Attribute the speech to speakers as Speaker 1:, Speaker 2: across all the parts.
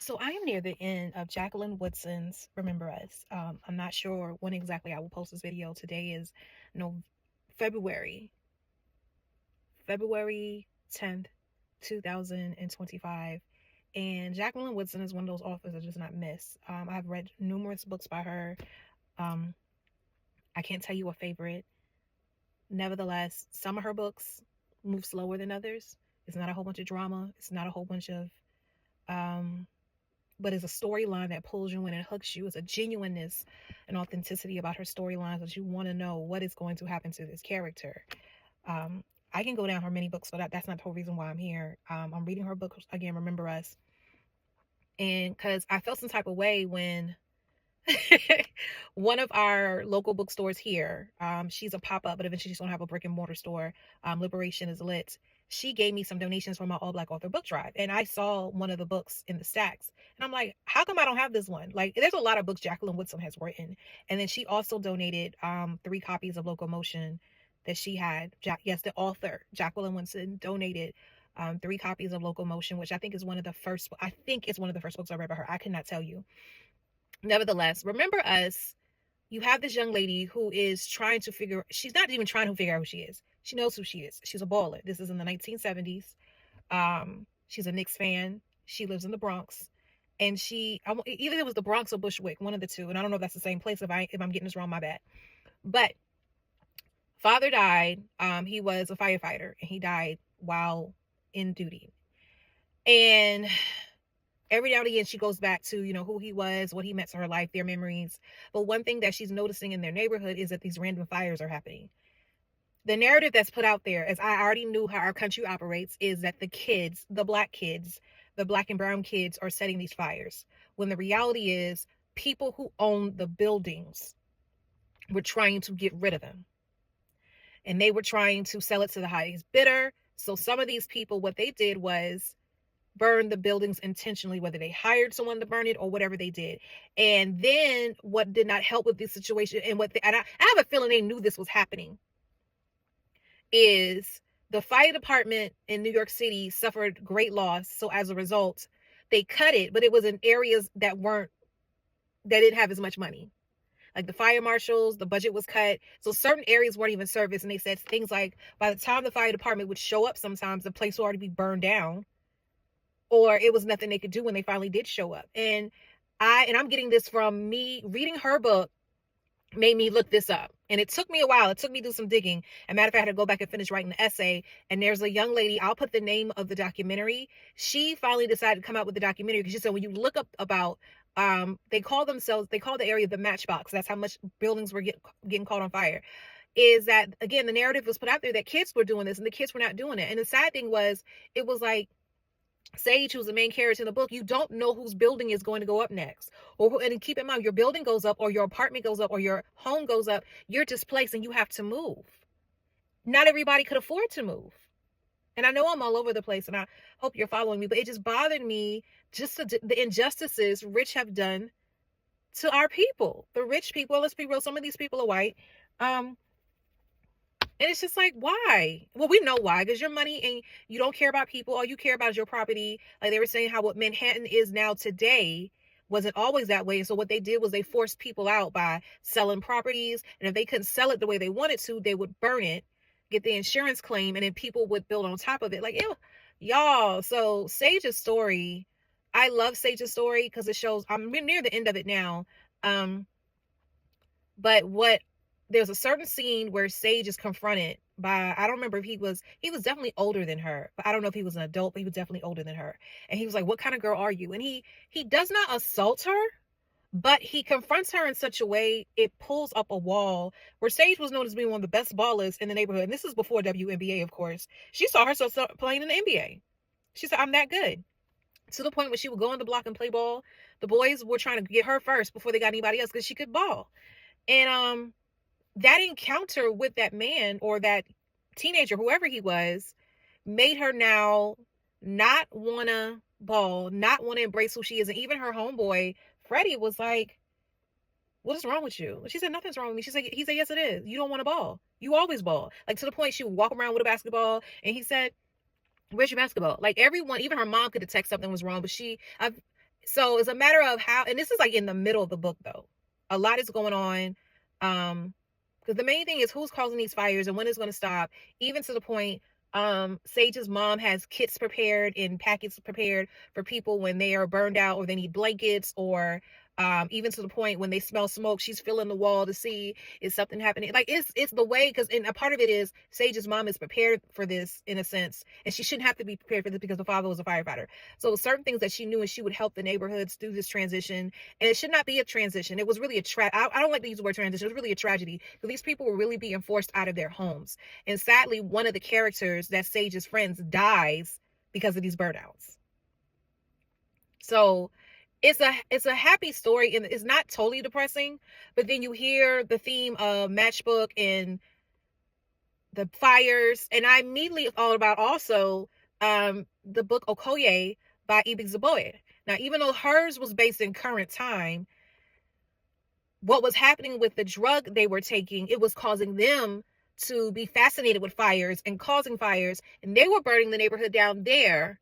Speaker 1: So I am near the end of Jacqueline Woodson's Remember Us. I'm not sure when exactly I will post this video. Today is no February, February 10th, 2025. And Jacqueline Woodson is one of those authors I just not miss. I've read numerous books by her. Um, I can't tell you a favorite. Nevertheless, some of her books move slower than others. It's not a whole bunch of drama. It's not a whole bunch of um, but it's a storyline that pulls you in and hooks you. It's a genuineness and authenticity about her storylines that you want to know what is going to happen to this character. Um, I can go down her many books, but that's not the whole reason why I'm here. I'm reading her book again, Remember Us, and because I felt some type of way when one of our local bookstores here, she's a pop-up, but eventually she's gonna have a brick and mortar store. Liberation is Lit. She gave me some donations for my all black author book drive, and I saw one of the books in the stacks, and I'm like, how come I don't have this one? Like, there's a lot of books Jacqueline Woodson has written, and then she also donated 3 copies of Locomotion that she had. Yes, the author Jacqueline Woodson donated 3 copies of Locomotion, which I think is one of the first. I think it's one of the first books I read by her. I cannot tell you. Nevertheless, Remember Us, you have this young lady who is trying to figure, she's not even trying to figure out who she is. She knows who she is. She's a baller. This is in the 1970s. She's a Knicks fan. She lives in the Bronx. And either it was the Bronx or Bushwick, one of the two. And I don't know if that's the same place. If I'm getting this wrong, my bad. But father died. He was a firefighter and he died while in duty. And every now and again, she goes back to, who he was, what he meant to her life, their memories. But one thing that she's noticing in their neighborhood is that these random fires are happening. The narrative that's put out there, as I already knew how our country operates, is that the kids, the black and brown kids are setting these fires. When the reality is people who own the buildings were trying to get rid of them. And they were trying to sell it to the highest bidder. So some of these people, what they did was burn the buildings intentionally, whether they hired someone to burn it or whatever they did. And then what did not help with this situation, and I have a feeling they knew this was happening, is the fire department in New York City suffered great loss. So as a result, they cut it, but it was in areas that didn't have as much money. Like the fire marshals, the budget was cut. So certain areas weren't even serviced. And they said things like by the time the fire department would show up, sometimes the place would already be burned down, or it was nothing they could do when they finally did show up. And I'm getting this from me reading her book, made me look this up. And it took me a while. It took me to do some digging. As a matter of fact, I had to go back and finish writing the essay. And there's a young lady, I'll put the name of the documentary. She finally decided to come out with the documentary because she said, when you look up about, they call the area the matchbox. That's how much buildings were getting caught on fire. Is that, again, the narrative was put out there that kids were doing this and the kids were not doing it. And the sad thing was, it was like, Sage, who's the main character in the book, you don't know whose building is going to go up next. And keep in mind, your building goes up or your apartment goes up or your home goes up, you're displaced and you have to move. Not everybody could afford to move. And I know I'm all over the place and I hope you're following me, but it just bothered me, just the injustices rich have done to our people. The rich people, let's be real, some of these people are white. And it's just like, why? Well, we know why, because your money and you don't care about people. All you care about is your property. Like they were saying how what Manhattan is now today wasn't always that way. So what they did was they forced people out by selling properties. And if they couldn't sell it the way they wanted to, they would burn it, get the insurance claim, and then people would build on top of it. Like, ew, y'all. So Sage's story, I love Sage's story because it shows, I'm near the end of it now. But there's a certain scene where Sage is confronted by, I don't remember if he was definitely older than her, but I don't know if he was an adult, but he was definitely older than her. And he was like, what kind of girl are you? And he does not assault her, but he confronts her in such a way, it pulls up a wall where Sage was known as being one of the best ballers in the neighborhood. And this is before WNBA, of course. She saw herself playing in the NBA. She said, I'm that good. To the point where she would go on the block and play ball. The boys were trying to get her first before they got anybody else because she could ball. And, that encounter with that man or that teenager, whoever he was, made her now not want to ball, not want to embrace who she is. And even her homeboy, Freddie, was like, what is wrong with you? She said, nothing's wrong with me. He said, yes, it is. You don't want to ball. You always ball. Like to the point she would walk around with a basketball. And he said, where's your basketball? Like everyone, even her mom could detect something was wrong. But So it's a matter of how, and this is like in the middle of the book though. A lot is going on. Because the main thing is who's causing these fires and when it's going to stop, even to the point Sage's mom has kits prepared and packets prepared for people when they are burned out or they need blankets, or even to the point when they smell smoke, she's filling the wall to see is something happening. Like it's the way, because and a part of it is Sage's mom is prepared for this in a sense, and she shouldn't have to be prepared for this because the father was a firefighter. So certain things that she knew, and she would help the neighborhoods through this transition. And it should not be a transition. It was really I don't like to use the word transition. It was really a tragedy because these people were really being forced out of their homes. And sadly, one of the characters that Sage's friends dies because of these burnouts. So it's a happy story, and it's not totally depressing, but then you hear the theme of Matchbook and the fires, and I immediately thought about also the book Okoye by Ibi Zoboi. Now, even though hers was based in current time, what was happening with the drug they were taking, it was causing them to be fascinated with fires and causing fires, and they were burning the neighborhood down there.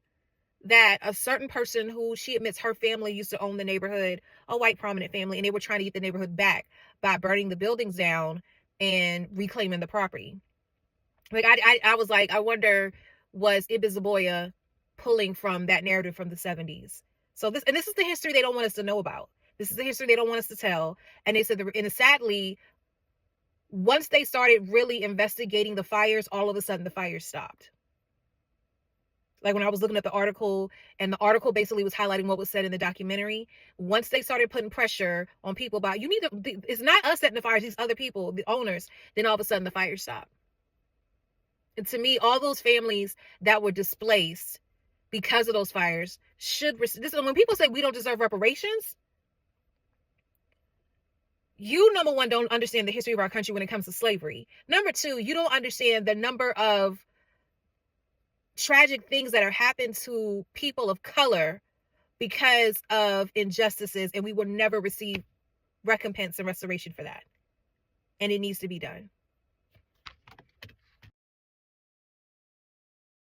Speaker 1: That a certain person who she admits her family used to own the neighborhood, a white prominent family, and they were trying to get the neighborhood back by burning the buildings down and reclaiming the property. Like I was like, I wonder, was Ibi Zoboi pulling from that narrative from the 70s? So this is the history they don't want us to know about. This is the history they don't want us to tell. And they said, and sadly, once they started really investigating the fires, all of a sudden the fires stopped. Like when I was looking at the article, and the article basically was highlighting what was said in the documentary. Once they started putting pressure on people about, you need to, it's not us setting the fires, these other people, the owners, then all of a sudden the fires stopped. And to me, all those families that were displaced because of those fires should, this is when people say we don't deserve reparations. You, number one, don't understand the history of our country when it comes to slavery. Number two, you don't understand the number of tragic things that are happened to people of color because of injustices, and we will never receive recompense and restoration for that. And it needs to be done.